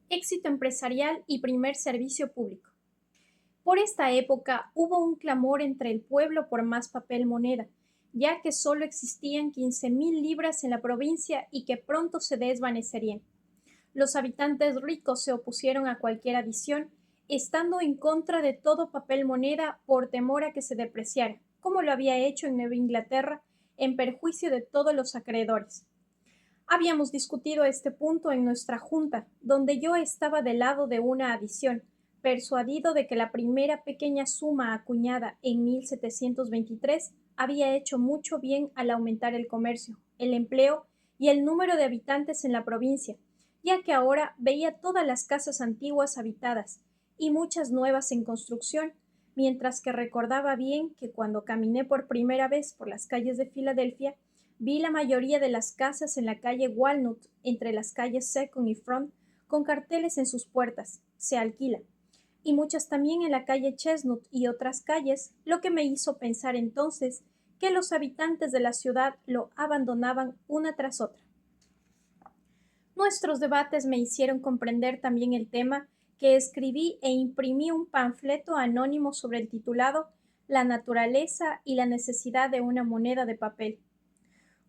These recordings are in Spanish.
éxito empresarial y primer servicio público. Por esta época hubo un clamor entre el pueblo por más papel moneda, ya que solo existían 15.000 libras en la provincia y que pronto se desvanecerían. Los habitantes ricos se opusieron a cualquier adición, estando en contra de todo papel moneda por temor a que se depreciara, como lo había hecho en Nueva Inglaterra, en perjuicio de todos los acreedores. Habíamos discutido este punto en nuestra junta, donde yo estaba del lado de una adición, persuadido de que la primera pequeña suma acuñada en 1723 había hecho mucho bien al aumentar el comercio, el empleo y el número de habitantes en la provincia, ya que ahora veía todas las casas antiguas habitadas y muchas nuevas en construcción, mientras que recordaba bien que cuando caminé por primera vez por las calles de Filadelfia, vi la mayoría de las casas en la calle Walnut, entre las calles Second y Front, con carteles en sus puertas, se alquila, y muchas también en la calle Chestnut y otras calles, lo que me hizo pensar entonces que los habitantes de la ciudad lo abandonaban una tras otra. Nuestros debates me hicieron comprender también el tema, que escribí e imprimí un panfleto anónimo sobre el titulado La naturaleza y la necesidad de una moneda de papel.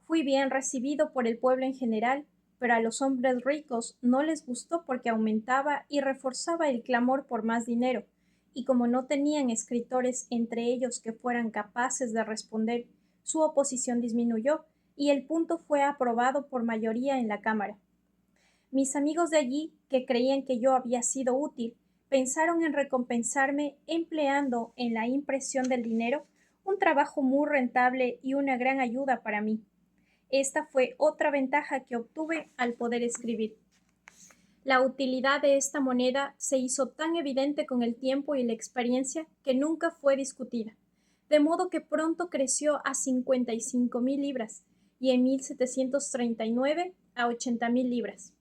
Fui bien recibido por el pueblo en general, pero a los hombres ricos no les gustó porque aumentaba y reforzaba el clamor por más dinero, y como no tenían escritores entre ellos que fueran capaces de responder, su oposición disminuyó y el punto fue aprobado por mayoría en la Cámara. Mis amigos de allí, que creían que yo había sido útil, pensaron en recompensarme empleando en la impresión del dinero un trabajo muy rentable y una gran ayuda para mí. Esta fue otra ventaja que obtuve al poder escribir. La utilidad de esta moneda se hizo tan evidente con el tiempo y la experiencia que nunca fue discutida, de modo que pronto creció a 55.000 libras y en 1739 a 80.000 libras.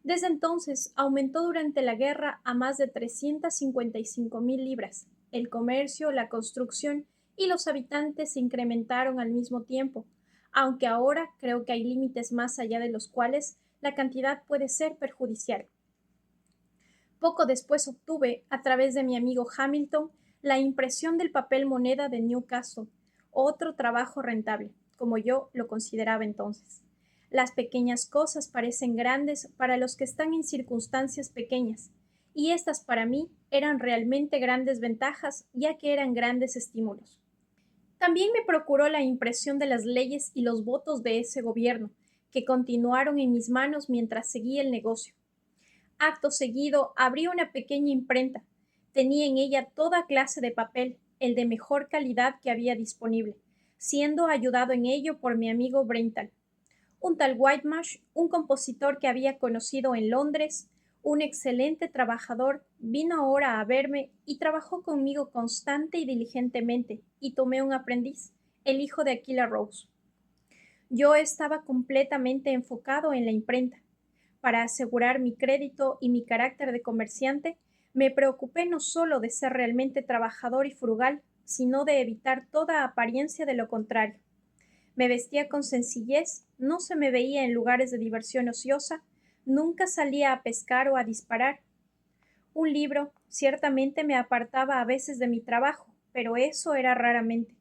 Desde entonces aumentó durante la guerra a más de 355.000 libras. El comercio, la construcción y los habitantes se incrementaron al mismo tiempo, aunque ahora creo que hay límites más allá de los cuales la cantidad puede ser perjudicial. Poco después obtuve, a través de mi amigo Hamilton, la impresión del papel moneda de Newcastle, otro trabajo rentable, como yo lo consideraba entonces. Las pequeñas cosas parecen grandes para los que están en circunstancias pequeñas, y estas para mí eran realmente grandes ventajas, ya que eran grandes estímulos. También me procuró la impresión de las leyes y los votos de ese gobierno, que continuaron en mis manos mientras seguía el negocio. Acto seguido abrí una pequeña imprenta. Tenía en ella toda clase de papel, el de mejor calidad que había disponible, siendo ayudado en ello por mi amigo Brental. Un tal Whitmarsh, un compositor que había conocido en Londres, un excelente trabajador, vino ahora a verme y trabajó conmigo constante y diligentemente, y tomé un aprendiz, el hijo de Aquila Rose. Yo estaba completamente enfocado en la imprenta. Para asegurar mi crédito y mi carácter de comerciante, me preocupé no solo de ser realmente trabajador y frugal, sino de evitar toda apariencia de lo contrario. Me vestía con sencillez, no se me veía en lugares de diversión ociosa, nunca salía a pescar o a disparar. Un libro ciertamente me apartaba a veces de mi trabajo, pero eso era raramente.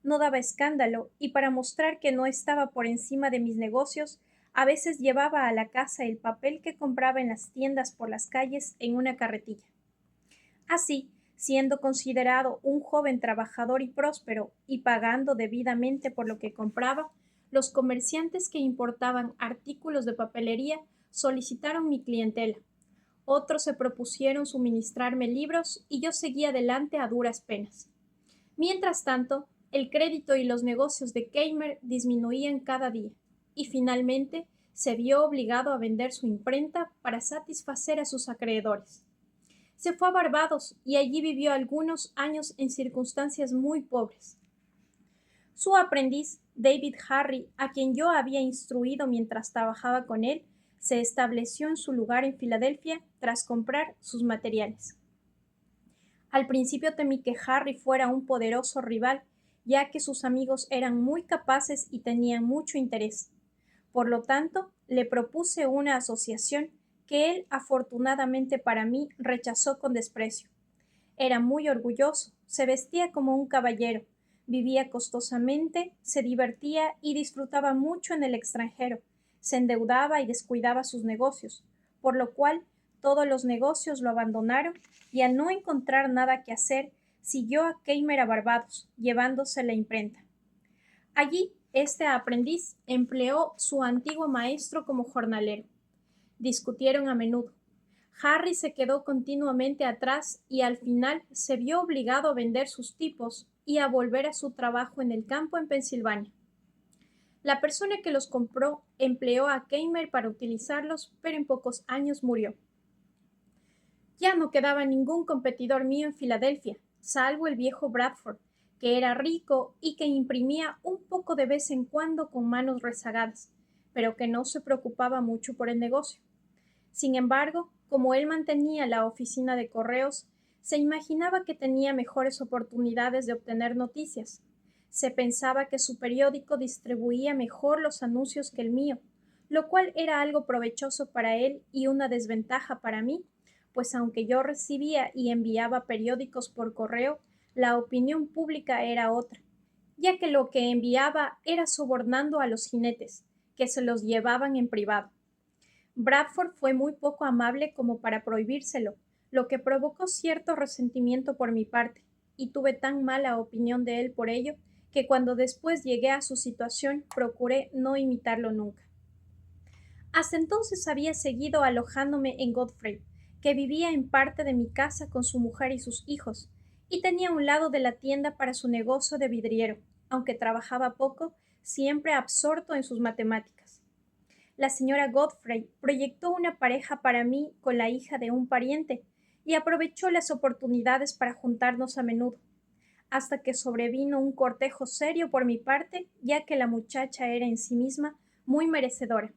No daba escándalo, y para mostrar que no estaba por encima de mis negocios, a veces llevaba a la casa el papel que compraba en las tiendas por las calles en una carretilla. Así, siendo considerado un joven trabajador y próspero y pagando debidamente por lo que compraba, los comerciantes que importaban artículos de papelería solicitaron mi clientela. Otros se propusieron suministrarme libros y yo seguía adelante a duras penas. Mientras tanto, el crédito y los negocios de Keimer disminuían cada día y finalmente se vio obligado a vender su imprenta para satisfacer a sus acreedores. Se fue a Barbados y allí vivió algunos años en circunstancias muy pobres. Su aprendiz, David Harry, a quien yo había instruido mientras trabajaba con él, se estableció en su lugar en Filadelfia tras comprar sus materiales. Al principio temí que Harry fuera un poderoso rival, ya que sus amigos eran muy capaces y tenían mucho interés. Por lo tanto, le propuse una asociación que él, afortunadamente para mí, rechazó con desprecio. Era muy orgulloso, se vestía como un caballero, vivía costosamente, se divertía y disfrutaba mucho en el extranjero, se endeudaba y descuidaba sus negocios, por lo cual todos los negocios lo abandonaron y al no encontrar nada que hacer, siguió a Keimer a Barbados, llevándose la imprenta. Allí, este aprendiz empleó su antiguo maestro como jornalero. Discutieron a menudo. Harry se quedó continuamente atrás y al final se vio obligado a vender sus tipos y a volver a su trabajo en el campo en Pensilvania. La persona que los compró empleó a Keimer para utilizarlos, pero en pocos años murió. Ya no quedaba ningún competidor mío en Filadelfia, salvo el viejo Bradford, que era rico y que imprimía un poco de vez en cuando con manos rezagadas, pero que no se preocupaba mucho por el negocio. Sin embargo, como él mantenía la oficina de correos, se imaginaba que tenía mejores oportunidades de obtener noticias. Se pensaba que su periódico distribuía mejor los anuncios que el mío, lo cual era algo provechoso para él y una desventaja para mí, pues aunque yo recibía y enviaba periódicos por correo, la opinión pública era otra, ya que lo que enviaba era sobornando a los jinetes, que se los llevaban en privado. Bradford fue muy poco amable como para prohibírselo, lo que provocó cierto resentimiento por mi parte, y tuve tan mala opinión de él por ello, que cuando después llegué a su situación procuré no imitarlo nunca. Hasta entonces había seguido alojándome en Godfrey, que vivía en parte de mi casa con su mujer y sus hijos, y tenía un lado de la tienda para su negocio de vidriero, aunque trabajaba poco, siempre absorto en sus matemáticas. La señora Godfrey proyectó una pareja para mí con la hija de un pariente y aprovechó las oportunidades para juntarnos a menudo, hasta que sobrevino un cortejo serio por mi parte, ya que la muchacha era en sí misma muy merecedora.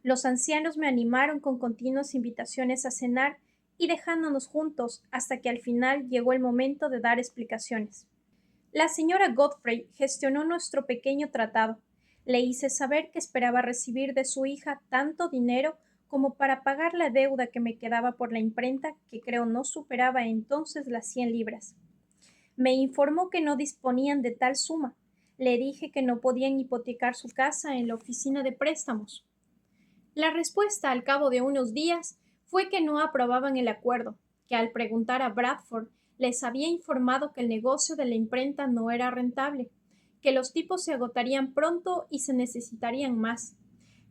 Los ancianos me animaron con continuas invitaciones a cenar y dejándonos juntos hasta que al final llegó el momento de dar explicaciones. La señora Godfrey gestionó nuestro pequeño tratado. Le hice saber que esperaba recibir de su hija tanto dinero como para pagar la deuda que me quedaba por la imprenta, que creo no superaba entonces las 100 libras. Me informó que no disponían de tal suma. Le dije que no podían hipotecar su casa en la oficina de préstamos. La respuesta al cabo de unos días fue que no aprobaban el acuerdo, que al preguntar a Bradford les había informado que el negocio de la imprenta no era rentable, que los tipos se agotarían pronto y se necesitarían más,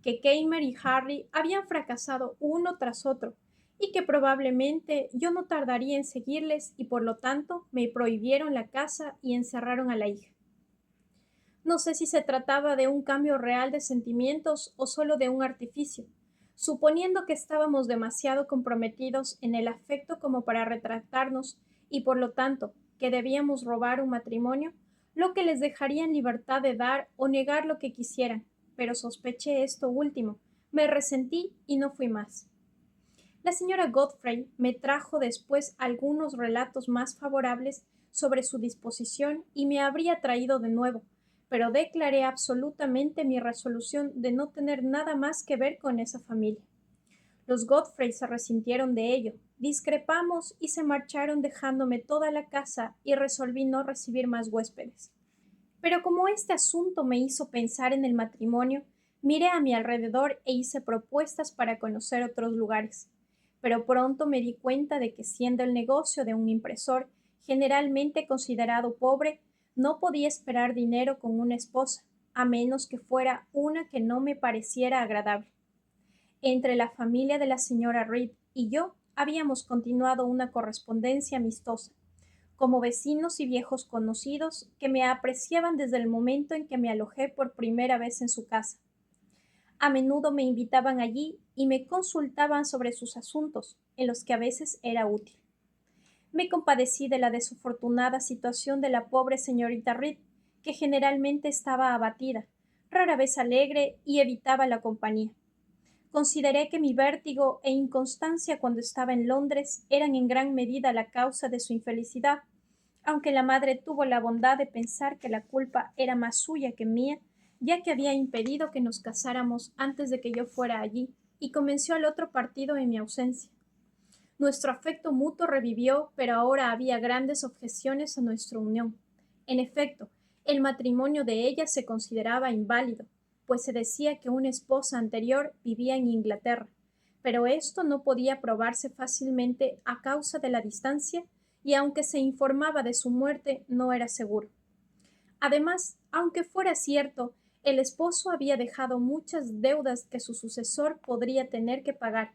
que Keimer y Harry habían fracasado uno tras otro y que probablemente yo no tardaría en seguirles y por lo tanto me prohibieron la casa y encerraron a la hija. No sé si se trataba de un cambio real de sentimientos o solo de un artificio, suponiendo que estábamos demasiado comprometidos en el afecto como para retractarnos y por lo tanto que debíamos robar un matrimonio, lo que les dejaría en libertad de dar o negar lo que quisieran, pero sospeché esto último, me resentí y no fui más. La señora Godfrey me trajo después algunos relatos más favorables sobre su disposición y me habría traído de nuevo, pero declaré absolutamente mi resolución de no tener nada más que ver con esa familia. Los Godfrey se resintieron de ello, discrepamos y se marcharon dejándome toda la casa y resolví no recibir más huéspedes. Pero como este asunto me hizo pensar en el matrimonio, miré a mi alrededor e hice propuestas para conocer otros lugares. Pero pronto me di cuenta de que siendo el negocio de un impresor generalmente considerado pobre, no podía esperar dinero con una esposa, a menos que fuera una que no me pareciera agradable. Entre la familia de la señora Reed y yo habíamos continuado una correspondencia amistosa, como vecinos y viejos conocidos que me apreciaban desde el momento en que me alojé por primera vez en su casa. A menudo me invitaban allí y me consultaban sobre sus asuntos, en los que a veces era útil. Me compadecí de la desafortunada situación de la pobre señorita Reed, que generalmente estaba abatida, rara vez alegre y evitaba la compañía. Consideré que mi vértigo e inconstancia cuando estaba en Londres eran en gran medida la causa de su infelicidad, aunque la madre tuvo la bondad de pensar que la culpa era más suya que mía, ya que había impedido que nos casáramos antes de que yo fuera allí, y convenció al otro partido en mi ausencia. Nuestro afecto mutuo revivió, pero ahora había grandes objeciones a nuestra unión. En efecto, el matrimonio de ella se consideraba inválido, pues se decía que una esposa anterior vivía en Inglaterra, pero esto no podía probarse fácilmente a causa de la distancia, y aunque se informaba de su muerte, no era seguro. Además, aunque fuera cierto, el esposo había dejado muchas deudas que su sucesor podría tener que pagar.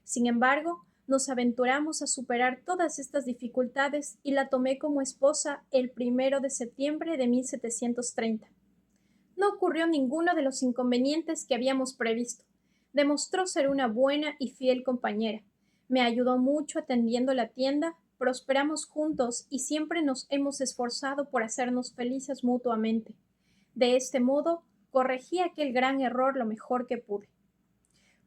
Sin embargo, nos aventuramos a superar todas estas dificultades y la tomé como esposa el 1 de septiembre de 1730. No ocurrió ninguno de los inconvenientes que habíamos previsto. Demostró ser una buena y fiel compañera. Me ayudó mucho atendiendo la tienda, prosperamos juntos y siempre nos hemos esforzado por hacernos felices mutuamente. De este modo, corregí aquel gran error lo mejor que pude.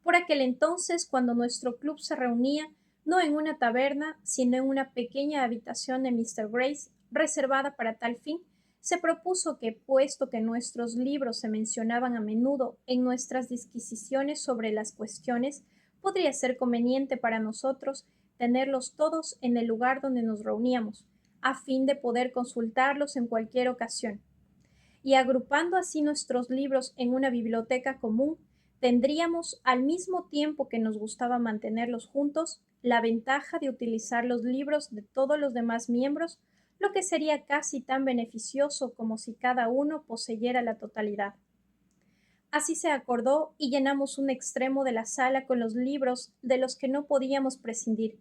Por aquel entonces, cuando nuestro club se reunía, no en una taberna, sino en una pequeña habitación de Mr. Grace, reservada para tal fin, se propuso que, puesto que nuestros libros se mencionaban a menudo en nuestras disquisiciones sobre las cuestiones, podría ser conveniente para nosotros tenerlos todos en el lugar donde nos reuníamos, a fin de poder consultarlos en cualquier ocasión. Y agrupando así nuestros libros en una biblioteca común, tendríamos, al mismo tiempo que nos gustaba mantenerlos juntos, la ventaja de utilizar los libros de todos los demás miembros, lo que sería casi tan beneficioso como si cada uno poseyera la totalidad. Así se acordó y llenamos un extremo de la sala con los libros de los que no podíamos prescindir.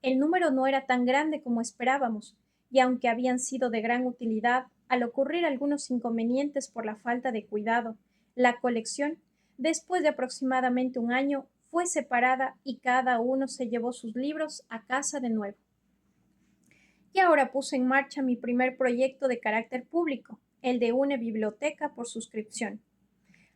El número no era tan grande como esperábamos, y aunque habían sido de gran utilidad, al ocurrir algunos inconvenientes por la falta de cuidado, la colección, después de aproximadamente un año, fue separada y cada uno se llevó sus libros a casa de nuevo. Y ahora puse en marcha mi primer proyecto de carácter público, el de una biblioteca por suscripción.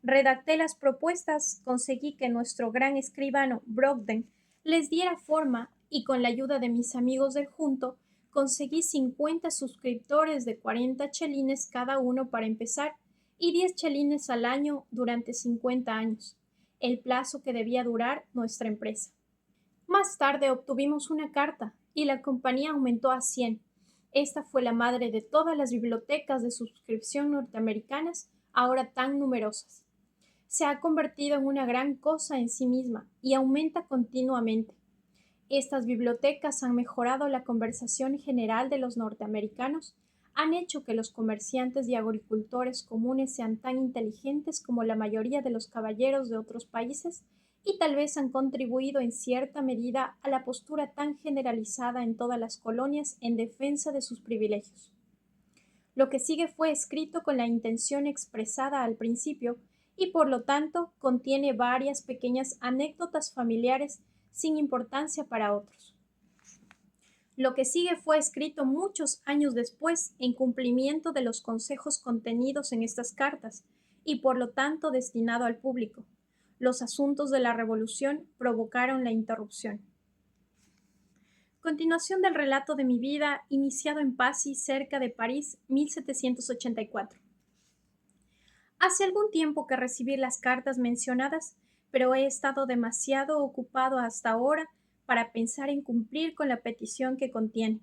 Redacté las propuestas, conseguí que nuestro gran escribano Brogden les diera forma y con la ayuda de mis amigos del junto conseguí 50 suscriptores de 40 chelines cada uno para empezar y 10 chelines al año durante 50 años, el plazo que debía durar nuestra empresa. Más tarde obtuvimos una carta y la compañía aumentó a 100. Esta fue la madre de todas las bibliotecas de suscripción norteamericanas, ahora tan numerosas. Se ha convertido en una gran cosa en sí misma y aumenta continuamente. Estas bibliotecas han mejorado la conversación general de los norteamericanos, han hecho que los comerciantes y agricultores comunes sean tan inteligentes como la mayoría de los caballeros de otros países y tal vez han contribuido en cierta medida a la postura tan generalizada en todas las colonias en defensa de sus privilegios. Lo que sigue fue escrito con la intención expresada al principio y por lo tanto contiene varias pequeñas anécdotas familiares sin importancia para otros. Lo que sigue fue escrito muchos años después en cumplimiento de los consejos contenidos en estas cartas y por lo tanto destinado al público. Los asuntos de la revolución provocaron la interrupción. Continuación del relato de mi vida iniciado en Passy, cerca de París, 1784. Hace algún tiempo que recibí las cartas mencionadas, pero he estado demasiado ocupado hasta ahora para pensar en cumplir con la petición que contiene.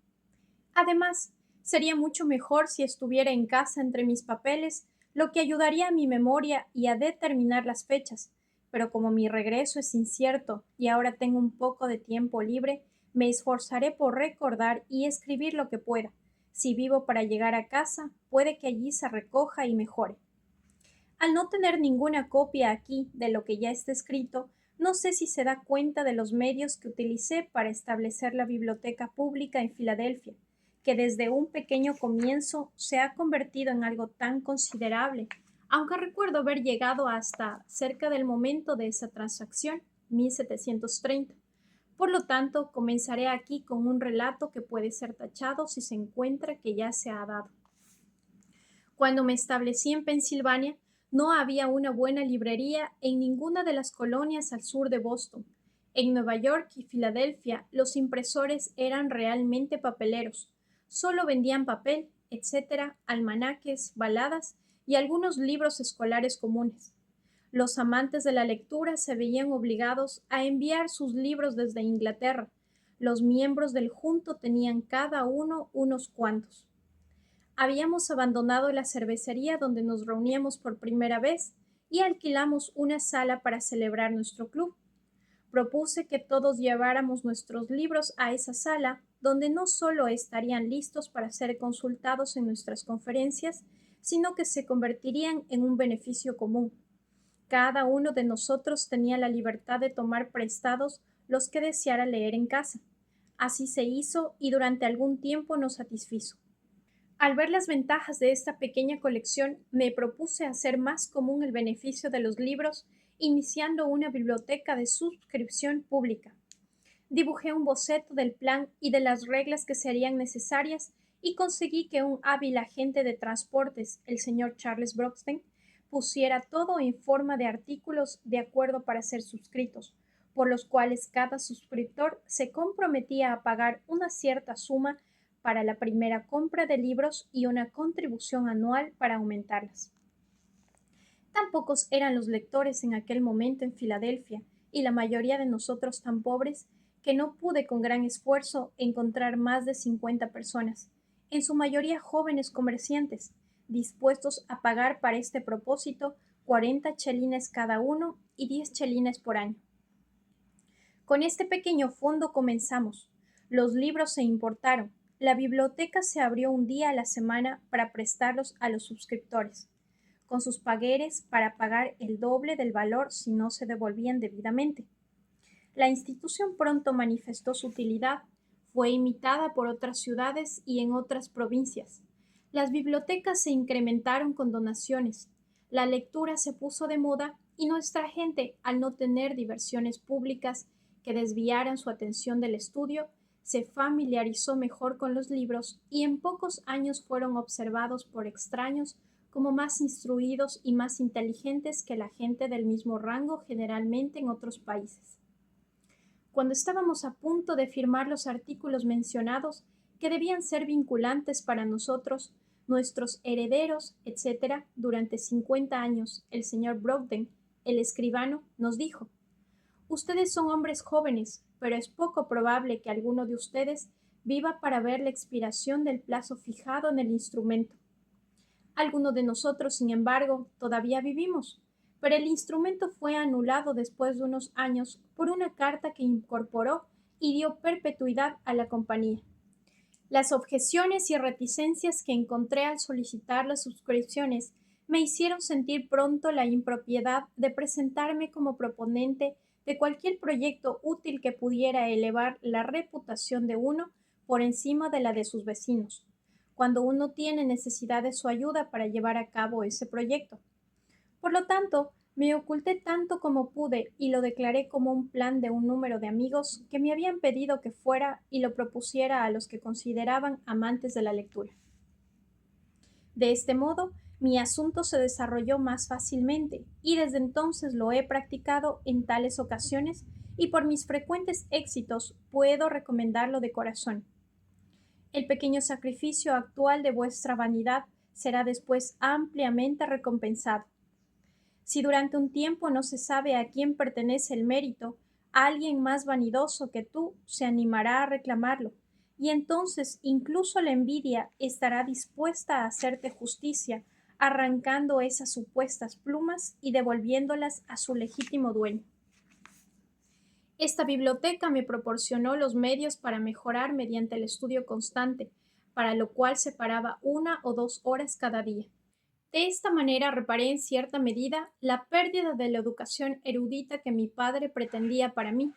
Además, sería mucho mejor si estuviera en casa entre mis papeles, lo que ayudaría a mi memoria y a determinar las fechas, pero como mi regreso es incierto y ahora tengo un poco de tiempo libre, me esforzaré por recordar y escribir lo que pueda. Si vivo para llegar a casa, puede que allí se recoja y mejore. Al no tener ninguna copia aquí de lo que ya está escrito, no sé si se da cuenta de los medios que utilicé para establecer la biblioteca pública en Filadelfia, que desde un pequeño comienzo se ha convertido en algo tan considerable, aunque recuerdo haber llegado hasta cerca del momento de esa transacción, 1730. Por lo tanto, comenzaré aquí con un relato que puede ser tachado si se encuentra que ya se ha dado. Cuando me establecí en Pensilvania, no había una buena librería en ninguna de las colonias al sur de Boston. En Nueva York y Filadelfia, los impresores eran realmente papeleros. Solo vendían papel, etcétera, almanaques, baladas y algunos libros escolares comunes. Los amantes de la lectura se veían obligados a enviar sus libros desde Inglaterra. Los miembros del junto tenían cada uno unos cuantos. Habíamos abandonado la cervecería donde nos reuníamos por primera vez y alquilamos una sala para celebrar nuestro club. Propuse que todos lleváramos nuestros libros a esa sala, donde no solo estarían listos para ser consultados en nuestras conferencias, sino que se convertirían en un beneficio común. Cada uno de nosotros tenía la libertad de tomar prestados los que deseara leer en casa. Así se hizo y durante algún tiempo nos satisfizo. Al ver las ventajas de esta pequeña colección, me propuse hacer más común el beneficio de los libros, iniciando una biblioteca de suscripción pública. Dibujé un boceto del plan y de las reglas que serían necesarias y conseguí que un hábil agente de transportes, el señor Charles Broxton, pusiera todo en forma de artículos de acuerdo para ser suscritos, por los cuales cada suscriptor se comprometía a pagar una cierta suma para la primera compra de libros y una contribución anual para aumentarlas. Tan pocos eran los lectores en aquel momento en Filadelfia, y la mayoría de nosotros tan pobres, que no pude con gran esfuerzo encontrar más de 50 personas, en su mayoría jóvenes comerciantes, dispuestos a pagar para este propósito 40 chelines cada uno y 10 chelines por año. Con este pequeño fondo comenzamos. Los libros se importaron. La biblioteca se abrió un día a la semana para prestarlos a los suscriptores, con sus pagueres para pagar el doble del valor si no se devolvían debidamente. La institución pronto manifestó su utilidad, fue imitada por otras ciudades y en otras provincias. Las bibliotecas se incrementaron con donaciones, la lectura se puso de moda y nuestra gente, al no tener diversiones públicas que desviaran su atención del estudio, se familiarizó mejor con los libros y en pocos años fueron observados por extraños como más instruidos y más inteligentes que la gente del mismo rango generalmente en otros países. Cuando estábamos a punto de firmar los artículos mencionados, que debían ser vinculantes para nosotros, nuestros herederos, etc., durante 50 años, el señor Brockden, el escribano, nos dijo: «Ustedes son hombres jóvenes, pero es poco probable que alguno de ustedes viva para ver la expiración del plazo fijado en el instrumento. Algunos de nosotros, sin embargo, todavía vivimos, pero el instrumento fue anulado después de unos años por una carta que incorporó y dio perpetuidad a la compañía. Las objeciones y reticencias que encontré al solicitar las suscripciones me hicieron sentir pronto la impropiedad de presentarme como proponente de cualquier proyecto útil que pudiera elevar la reputación de uno por encima de la de sus vecinos, cuando uno tiene necesidad de su ayuda para llevar a cabo ese proyecto. Por lo tanto, me oculté tanto como pude y lo declaré como un plan de un número de amigos que me habían pedido que fuera y lo propusiera a los que consideraban amantes de la lectura. De este modo, mi asunto se desarrolló más fácilmente y desde entonces lo he practicado en tales ocasiones y por mis frecuentes éxitos puedo recomendarlo de corazón. El pequeño sacrificio actual de vuestra vanidad será después ampliamente recompensado. Si durante un tiempo no se sabe a quién pertenece el mérito, alguien más vanidoso que tú se animará a reclamarlo, y entonces incluso la envidia estará dispuesta a hacerte justicia, arrancando esas supuestas plumas y devolviéndolas a su legítimo dueño. Esta biblioteca me proporcionó los medios para mejorar mediante el estudio constante, para lo cual separaba 1 o 2 horas cada día. De esta manera reparé en cierta medida la pérdida de la educación erudita que mi padre pretendía para mí.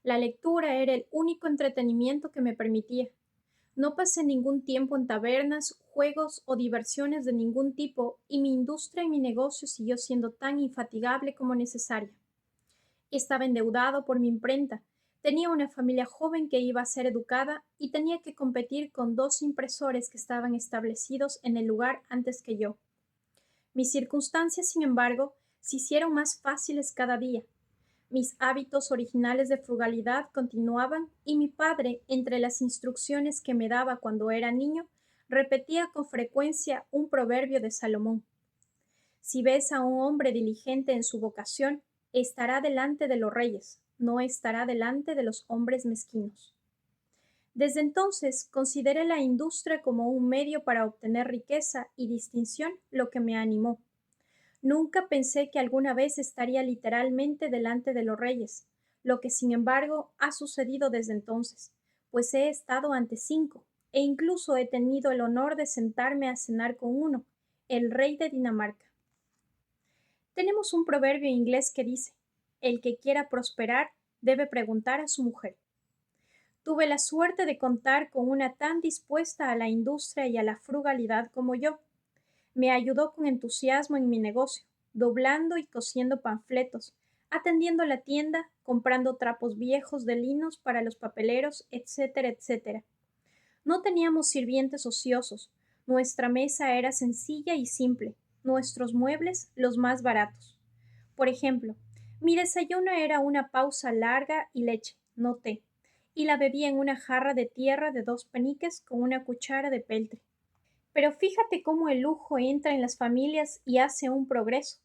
La lectura era el único entretenimiento que me permitía. No pasé ningún tiempo en tabernas, juegos o diversiones de ningún tipo, y mi industria y mi negocio siguió siendo tan infatigable como necesaria. Estaba endeudado por mi imprenta, tenía una familia joven que iba a ser educada y tenía que competir con 2 impresores que estaban establecidos en el lugar antes que yo. Mis circunstancias, sin embargo, se hicieron más fáciles cada día. Mis hábitos originales de frugalidad continuaban y mi padre, entre las instrucciones que me daba cuando era niño, repetía con frecuencia un proverbio de Salomón: Si ves a un hombre diligente en su vocación, estará delante de los reyes, no estará delante de los hombres mezquinos. Desde entonces consideré la industria como un medio para obtener riqueza y distinción, lo que me animó. Nunca pensé que alguna vez estaría literalmente delante de los reyes, lo que sin embargo ha sucedido desde entonces, pues he estado ante 5, e incluso he tenido el honor de sentarme a cenar con uno, el rey de Dinamarca. Tenemos un proverbio inglés que dice, el que quiera prosperar debe preguntar a su mujer. Tuve la suerte de contar con una tan dispuesta a la industria y a la frugalidad como yo. Me ayudó con entusiasmo en mi negocio, doblando y cosiendo panfletos, atendiendo la tienda, comprando trapos viejos de linos para los papeleros, etcétera, etcétera. No teníamos sirvientes ociosos, nuestra mesa era sencilla y simple, nuestros muebles los más baratos. Por ejemplo, mi desayuno era una pausa larga y leche, no té, y la bebía en una jarra de tierra de 2 peniques con una cuchara de peltre. Pero fíjate cómo el lujo entra en las familias y hace un progreso.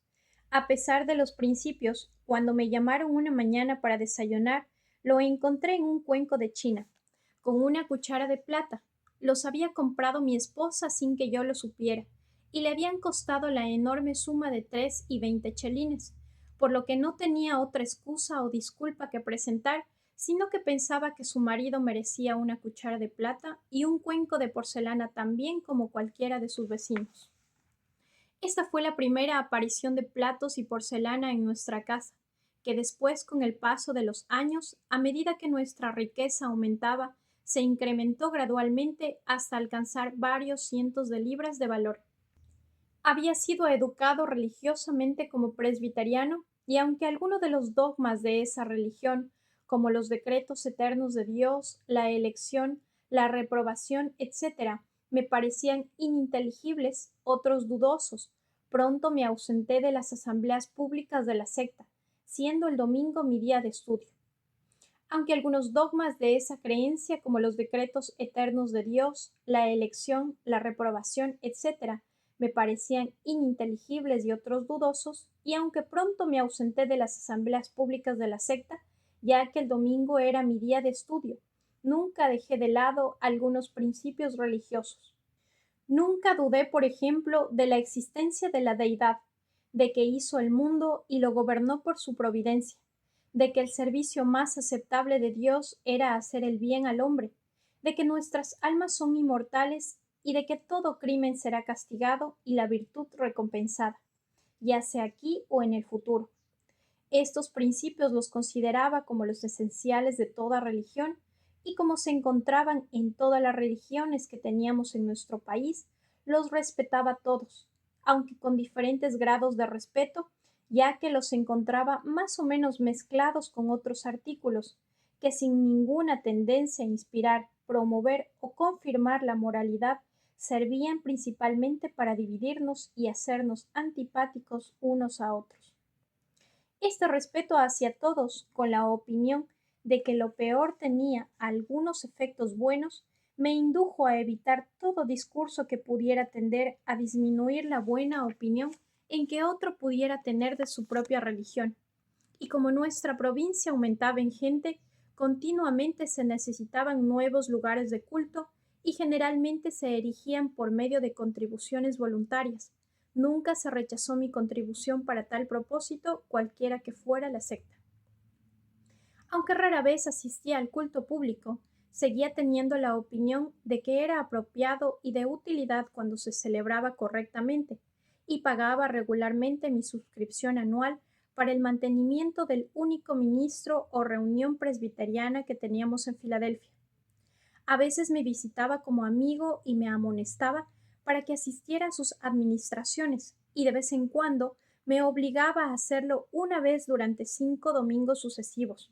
A pesar de los principios, cuando me llamaron una mañana para desayunar, lo encontré en un cuenco de China, con una cuchara de plata. Los había comprado mi esposa sin que yo lo supiera, y le habían costado la enorme suma de 3 y 20 chelines, por lo que no tenía otra excusa o disculpa que presentar, sino que pensaba que su marido merecía una cuchara de plata y un cuenco de porcelana tan bien como cualquiera de sus vecinos. Esta fue la primera aparición de platos y porcelana en nuestra casa, que después, con el paso de los años, a medida que nuestra riqueza aumentaba, se incrementó gradualmente hasta alcanzar varios cientos de libras de valor. Había sido educado religiosamente como presbiteriano, y aunque algunos de los dogmas de esa religión, como los decretos eternos de Dios, la elección, la reprobación, etc., me parecían ininteligibles, otros dudosos, pronto me ausenté de las asambleas públicas de la secta, siendo el domingo mi día de estudio. Aunque algunos dogmas de esa creencia, como los decretos eternos de Dios, la elección, la reprobación, etc., me parecían ininteligibles y otros dudosos, y aunque pronto me ausenté de las asambleas públicas de la secta, ya que el domingo era mi día de estudio, nunca dejé de lado algunos principios religiosos. Nunca dudé, por ejemplo, de la existencia de la deidad, de que hizo el mundo y lo gobernó por su providencia, de que el servicio más aceptable de Dios era hacer el bien al hombre, de que nuestras almas son inmortales y de que todo crimen será castigado y la virtud recompensada, ya sea aquí o en el futuro. Estos principios los consideraba como los esenciales de toda religión y como se encontraban en todas las religiones que teníamos en nuestro país, los respetaba todos, aunque con diferentes grados de respeto, ya que los encontraba más o menos mezclados con otros artículos, que sin ninguna tendencia a inspirar, promover o confirmar la moralidad, servían principalmente para dividirnos y hacernos antipáticos unos a otros. Este respeto hacia todos, con la opinión de que lo peor tenía algunos efectos buenos, me indujo a evitar todo discurso que pudiera tender a disminuir la buena opinión en que otro pudiera tener de su propia religión. Y como nuestra provincia aumentaba en gente, continuamente se necesitaban nuevos lugares de culto y generalmente se erigían por medio de contribuciones voluntarias. Nunca se rechazó mi contribución para tal propósito, cualquiera que fuera la secta. Aunque rara vez asistía al culto público, seguía teniendo la opinión de que era apropiado y de utilidad cuando se celebraba correctamente, y pagaba regularmente mi suscripción anual para el mantenimiento del único ministro o reunión presbiteriana que teníamos en Filadelfia. A veces me visitaba como amigo y me amonestaba para que asistiera a sus administraciones, y de vez en cuando me obligaba a hacerlo una vez durante 5 domingos sucesivos.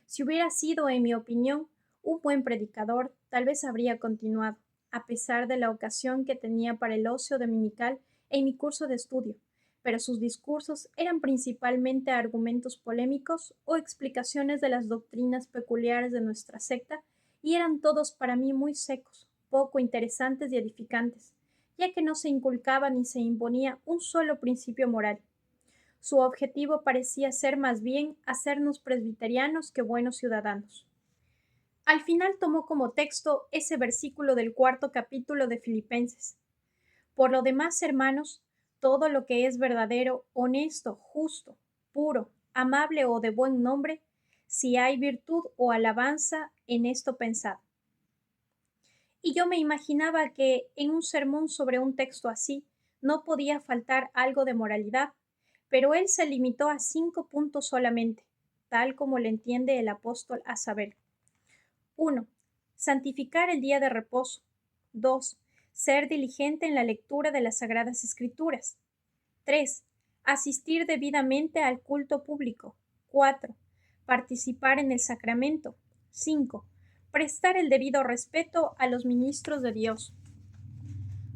Si hubiera sido, en mi opinión, un buen predicador, tal vez habría continuado, a pesar de la ocasión que tenía para el ocio dominical en mi curso de estudio, pero sus discursos eran principalmente argumentos polémicos o explicaciones de las doctrinas peculiares de nuestra secta, y eran todos para mí muy secos, poco interesantes y edificantes, ya que no se inculcaba ni se imponía un solo principio moral. Su objetivo parecía ser más bien hacernos presbiterianos que buenos ciudadanos. Al final tomó como texto ese versículo del cuarto capítulo de Filipenses. Por lo demás, hermanos, todo lo que es verdadero, honesto, justo, puro, amable o de buen nombre, si hay virtud o alabanza, en esto pensad. Y yo me imaginaba que en un sermón sobre un texto así no podía faltar algo de moralidad, pero él se limitó a 5 puntos solamente, tal como lo entiende el apóstol, a saber: 1. Santificar el día de reposo. 2. Ser diligente en la lectura de las Sagradas Escrituras. 3. Asistir debidamente al culto público. 4. Participar en el sacramento. 5. Prestar el debido respeto a los ministros de Dios.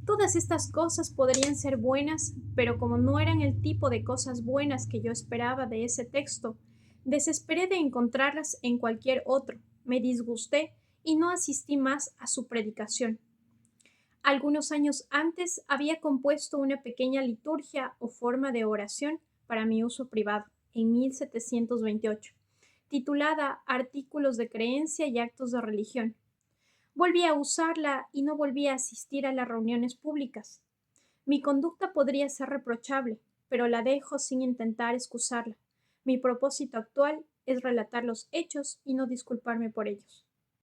Todas estas cosas podrían ser buenas, pero como no eran el tipo de cosas buenas que yo esperaba de ese texto, desesperé de encontrarlas en cualquier otro, me disgusté y no asistí más a su predicación. Algunos años antes había compuesto una pequeña liturgia o forma de oración para mi uso privado, en 1728, titulada Artículos de Creencia y Actos de Religión. Volví a usarla y no volví a asistir a las reuniones públicas. Mi conducta podría ser reprochable, pero la dejo sin intentar excusarla. Mi propósito actual es relatar los hechos y no disculparme por ellos.